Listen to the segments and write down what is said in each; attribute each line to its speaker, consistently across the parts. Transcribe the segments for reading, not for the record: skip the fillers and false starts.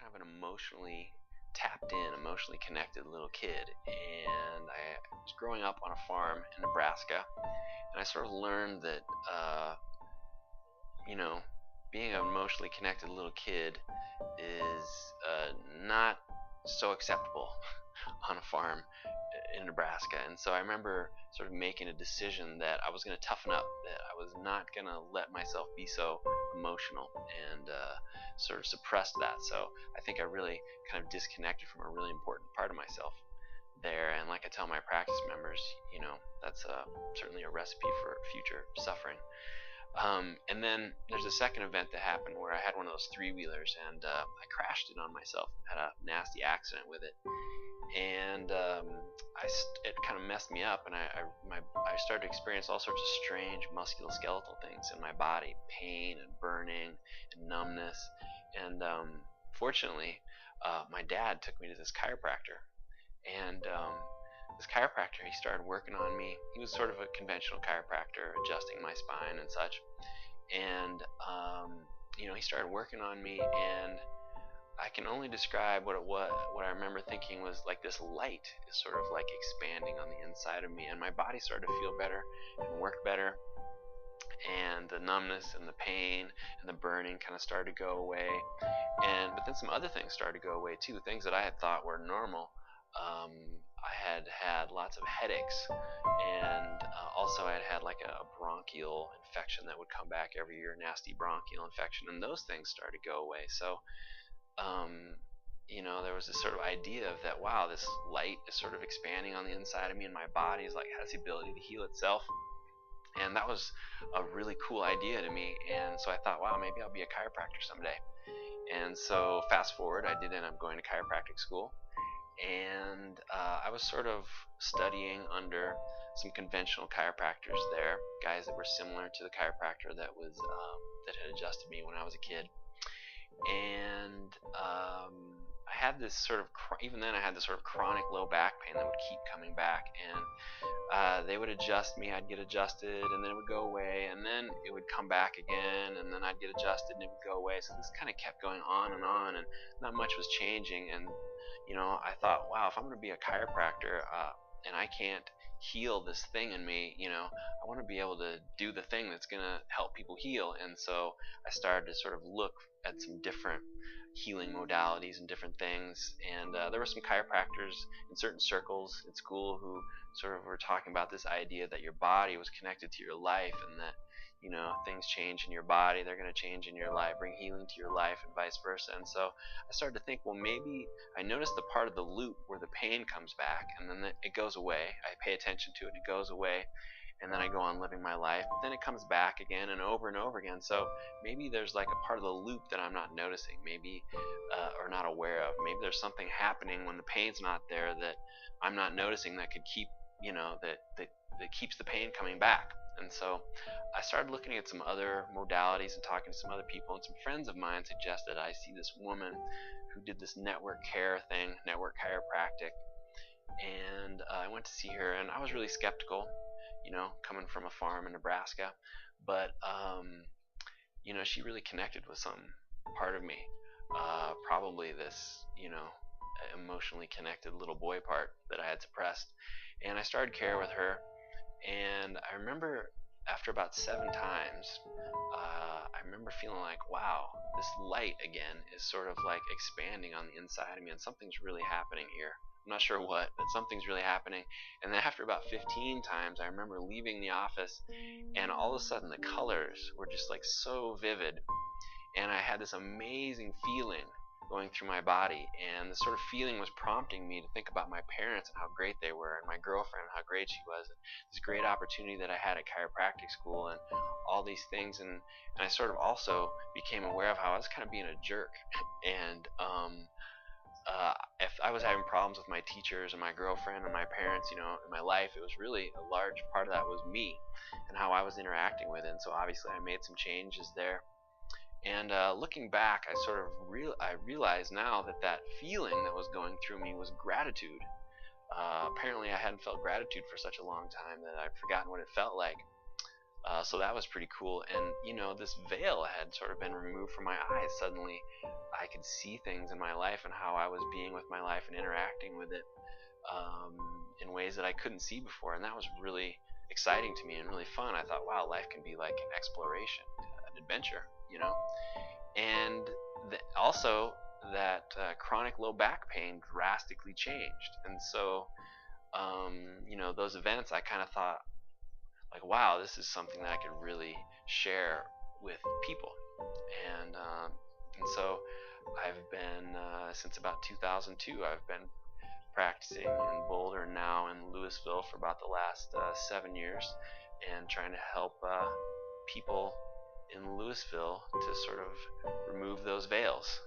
Speaker 1: kind of an emotionally tapped in, emotionally connected little kid, and I was growing up on a farm in Nebraska, and I sort of learned that, you know, being an emotionally connected little kid is not so acceptable on a farm in Nebraska. And so I remember sort of making a decision that I was going to toughen up, that I was not going to let myself be so emotional and sort of suppress that. So I think I really kind of disconnected from a really important part of myself there. And like I tell my practice members, that's certainly a recipe for future suffering. And then there's a second event that happened where I had one of those three-wheelers, and I crashed it on myself, had a nasty accident with it, and it kind of messed me up, and I started to experience all sorts of strange musculoskeletal things in my body, pain and burning and numbness, and fortunately my dad took me to this chiropractor, and this chiropractor, he started working on me. He was sort of a conventional chiropractor, adjusting my spine and such. And he started working on me, and I can only describe what I remember thinking was like this light is sort of like expanding on the inside of me, and my body started to feel better and work better, and the numbness and the pain and the burning kind of started to go away. But then some other things started to go away too, things that I had thought were normal. I had lots of headaches, and also I had like a bronchial infection that would come back every year, nasty bronchial infection, and those things started to go away. So there was this sort of idea of that, wow, this light is sort of expanding on the inside of me, and my body is like has the ability to heal itself. And that was a really cool idea to me, and so I thought, wow, maybe I'll be a chiropractor someday. And so fast forward, I did end up going to chiropractic school, and I was sort of studying under some conventional chiropractors there, guys that were similar to the chiropractor that had adjusted me when I was a kid. And I had this sort of, even then I had this sort of chronic low back pain that would keep coming back, and they would adjust me, I'd get adjusted, and then it would go away, and then it would come back again, and then I'd get adjusted and it would go away. So this kind of kept going on, and not much was changing. And I thought, wow, if I'm going to be a chiropractor and I can't heal this thing in me, I want to be able to do the thing that's going to help people heal. And so I started to sort of look at some different healing modalities and different things. And there were some chiropractors in certain circles at school who sort of were talking about this idea that your body was connected to your life, and that things change in your body, they're going to change in your life, bring healing to your life, and vice versa. And so I started to think, well, maybe I noticed the part of the loop where the pain comes back, and then it goes away. I pay attention to it, it goes away, and then I go on living my life. But then it comes back again and over again. So maybe there's like a part of the loop that I'm not noticing, maybe or not aware of. Maybe there's something happening when the pain's not there that I'm not noticing that could keep, that keeps the pain coming back. And so I started looking at some other modalities and talking to some other people, and some friends of mine suggested I see this woman who did this network care thing, network chiropractic, and I went to see her, and I was really skeptical, coming from a farm in Nebraska, but she really connected with some part of me, probably this, emotionally connected little boy part that I had suppressed. And I started care with her, and I remember after about 7 times, I remember feeling like, wow, this light again is sort of like expanding on the inside of me, and something's really happening here. I'm not sure what, but something's really happening. And then after about 15 times, I remember leaving the office, and all of a sudden the colors were just like so vivid, and I had this amazing feeling going through my body, and the sort of feeling was prompting me to think about my parents and how great they were, and my girlfriend, how great she was, and this great opportunity that I had at chiropractic school, and all these things. And I sort of also became aware of how I was kind of being a jerk, and if I was having problems with my teachers and my girlfriend and my parents, in my life, it was really a large part of that was me and how I was interacting with it. And so obviously I made some changes there. And looking back, I realized now that feeling that was going through me was gratitude. Apparently I hadn't felt gratitude for such a long time that I'd forgotten what it felt like. So that was pretty cool. And this veil had sort of been removed from my eyes. Suddenly I could see things in my life and how I was being with my life and interacting with it in ways that I couldn't see before. And that was really exciting to me and really fun. I thought, wow, life can be like an exploration, an adventure, And also that chronic low back pain drastically changed. And so, those events, I kind of thought, like, wow, this is something that I could really share with people. And so I've been, since about 2002, I've been practicing in Boulder, now in Louisville, for about the last 7 years, and trying to help people in Louisville to sort of remove those veils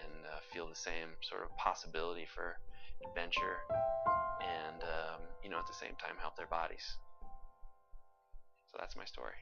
Speaker 1: and feel the same sort of possibility for adventure, and at the same time help their bodies. So that's my story.